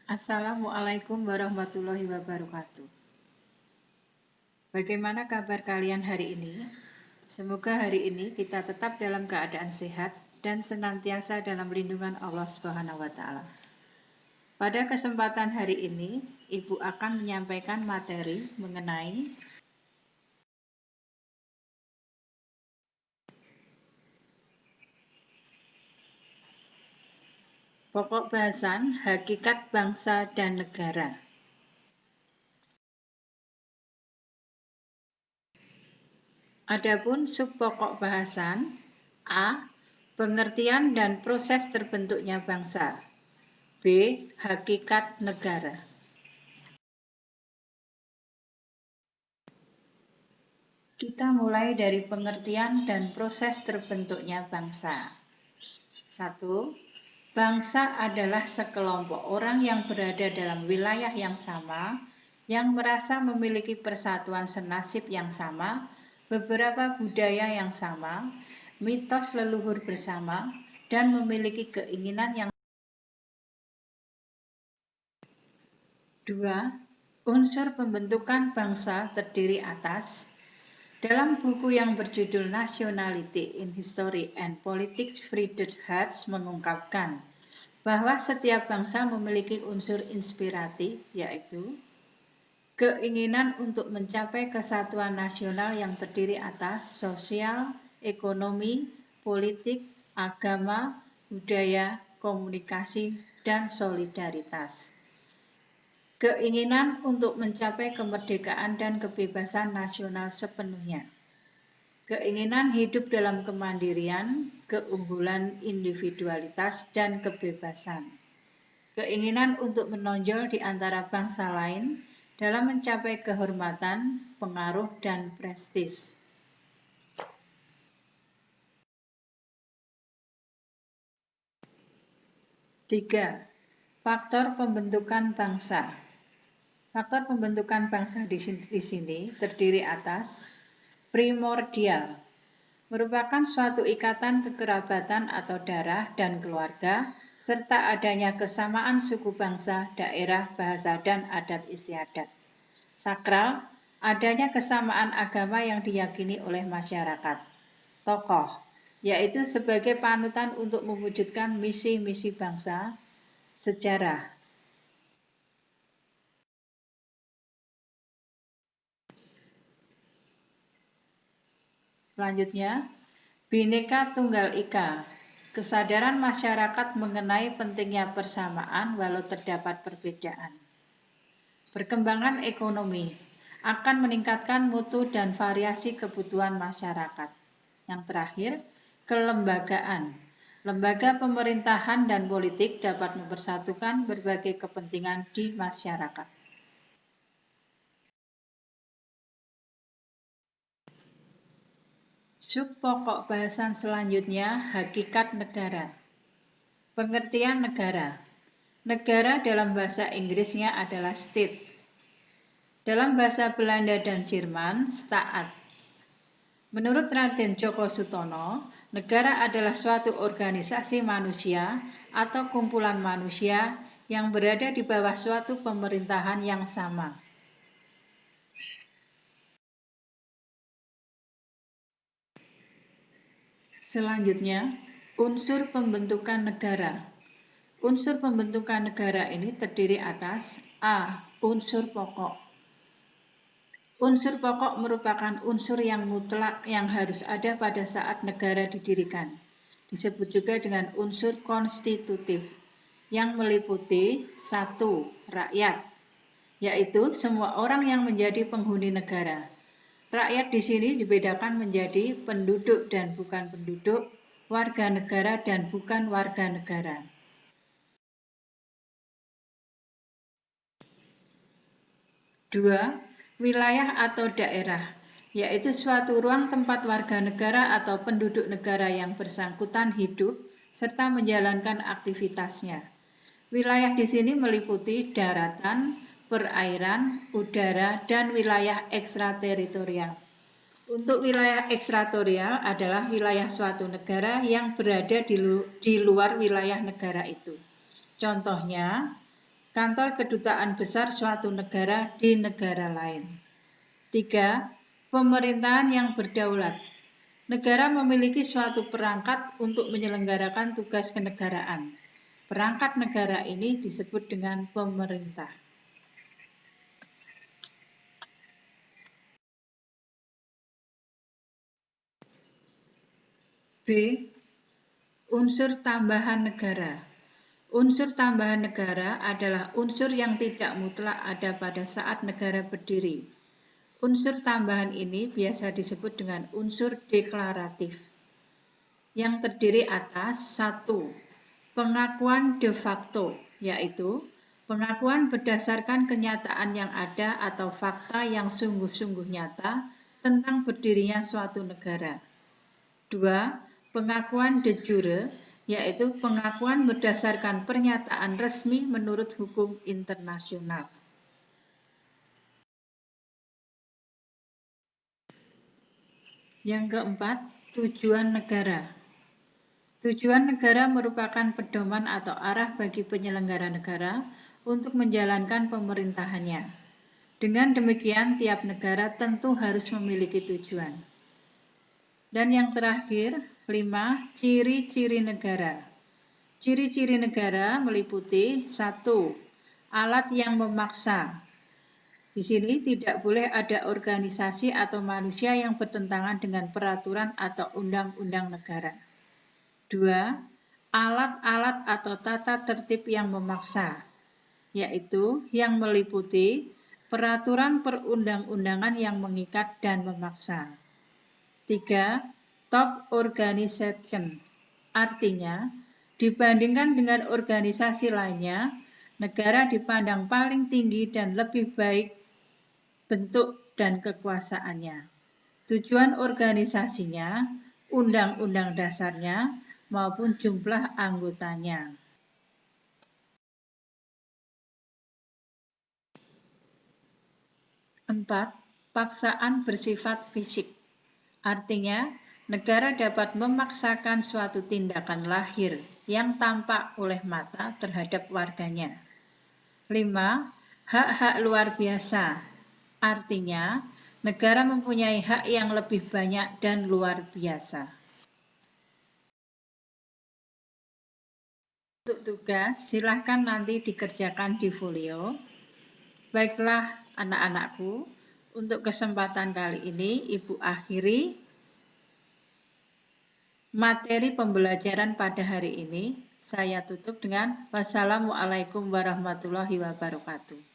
Assalamualaikum warahmatullahi wabarakatuh. Bagaimana kabar kalian hari ini? Semoga hari ini kita tetap dalam keadaan sehat dan senantiasa dalam lindungan Allah Subhanahu wa taala. Pada kesempatan hari ini, Ibu akan menyampaikan materi mengenai pokok bahasan hakikat bangsa dan negara. Adapun subpokok bahasan A. Pengertian dan proses terbentuknya bangsa. B. Hakikat negara. Kita mulai dari pengertian dan proses terbentuknya bangsa. 1. Bangsa adalah sekelompok orang yang berada dalam wilayah yang sama, yang merasa memiliki persatuan senasib yang sama, beberapa budaya yang sama, mitos leluhur bersama, dan memiliki keinginan yang 2. Unsur pembentukan bangsa terdiri atas. Dalam buku yang berjudul Nationality in History and Politics, Friedrich Hertz mengungkapkan bahwa setiap bangsa memiliki unsur inspiratif, yaitu keinginan untuk mencapai kesatuan nasional yang terdiri atas sosial, ekonomi, politik, agama, budaya, komunikasi, dan solidaritas. Keinginan untuk mencapai kemerdekaan dan kebebasan nasional sepenuhnya. Keinginan hidup dalam kemandirian, keunggulan individualitas, dan kebebasan. Keinginan untuk menonjol di antara bangsa lain dalam mencapai kehormatan, pengaruh, dan prestis. Tiga. Faktor pembentukan bangsa. Faktor pembentukan bangsa di sini terdiri atas primordial, merupakan suatu ikatan kekerabatan atau darah dan keluarga, serta adanya kesamaan suku bangsa, daerah, bahasa, dan adat istiadat. Sakral, adanya kesamaan agama yang diyakini oleh masyarakat. Tokoh, yaitu sebagai panutan untuk mewujudkan misi-misi bangsa. Sejarah. Selanjutnya, Bhinneka Tunggal Ika, kesadaran masyarakat mengenai pentingnya persamaan walau terdapat perbedaan. Perkembangan ekonomi akan meningkatkan mutu dan variasi kebutuhan masyarakat. Yang terakhir, kelembagaan. Lembaga pemerintahan dan politik dapat mempersatukan berbagai kepentingan di masyarakat. Subpokok bahasan selanjutnya, hakikat negara. Pengertian negara. Negara dalam bahasa Inggrisnya adalah state. Dalam bahasa Belanda dan Jerman, staat. Menurut Raden Djoko Sutomo, negara adalah suatu organisasi manusia atau kumpulan manusia yang berada di bawah suatu pemerintahan yang sama. Selanjutnya, unsur pembentukan negara. Unsur pembentukan negara ini terdiri atas A. Unsur pokok. Unsur pokok merupakan unsur yang mutlak yang harus ada pada saat negara didirikan. Disebut juga dengan unsur konstitutif yang meliputi 1. Rakyat, yaitu semua orang yang menjadi penghuni negara. Rakyat di sini dibedakan menjadi penduduk dan bukan penduduk, warga negara dan bukan warga negara. 2. Wilayah atau daerah, yaitu suatu ruang tempat warga negara atau penduduk negara yang bersangkutan hidup serta menjalankan aktivitasnya. Wilayah di sini meliputi daratan, perairan, udara, dan wilayah ekstrateritorial. Untuk wilayah ekstrateritorial adalah wilayah suatu negara yang berada di luar wilayah negara itu. Contohnya, kantor kedutaan besar suatu negara di negara lain. 3. Pemerintahan yang berdaulat. Negara memiliki suatu perangkat untuk menyelenggarakan tugas kenegaraan. Perangkat negara ini disebut dengan pemerintah. B. Unsur tambahan negara. Unsur tambahan negara adalah unsur yang tidak mutlak ada pada saat negara berdiri. Unsur tambahan ini biasa disebut dengan unsur deklaratif, yang terdiri atas 1. Pengakuan de facto, yaitu pengakuan berdasarkan kenyataan yang ada atau fakta yang sungguh-sungguh nyata tentang berdirinya suatu negara. 2. Pengakuan de jure, yaitu pengakuan berdasarkan pernyataan resmi menurut hukum internasional. Yang keempat, tujuan negara. Tujuan negara merupakan pedoman atau arah bagi penyelenggara negara untuk menjalankan pemerintahannya. Dengan demikian, tiap negara tentu harus memiliki tujuan. Dan yang terakhir, 5. Ciri-ciri negara. Ciri-ciri negara meliputi 1. Alat yang memaksa. Di sini tidak boleh ada organisasi atau manusia yang bertentangan dengan peraturan atau undang-undang negara. 2. Alat-alat atau tata tertib yang memaksa, yaitu yang meliputi peraturan perundang-undangan yang mengikat dan memaksa. 3. Top organization, artinya dibandingkan dengan organisasi lainnya, negara dipandang paling tinggi dan lebih baik bentuk dan kekuasaannya. Tujuan organisasinya, undang-undang dasarnya, maupun jumlah anggotanya. 4. Paksaan bersifat fisik. Artinya, negara dapat memaksakan suatu tindakan lahir yang tampak oleh mata terhadap warganya. 5. Hak-hak luar biasa. Artinya, negara mempunyai hak yang lebih banyak dan luar biasa. Untuk tugas, silahkan nanti dikerjakan di folio. Baiklah anak-anakku, untuk kesempatan kali ini Ibu akhiri materi pembelajaran pada hari ini. Saya tutup dengan wassalamualaikum warahmatullahi wabarakatuh.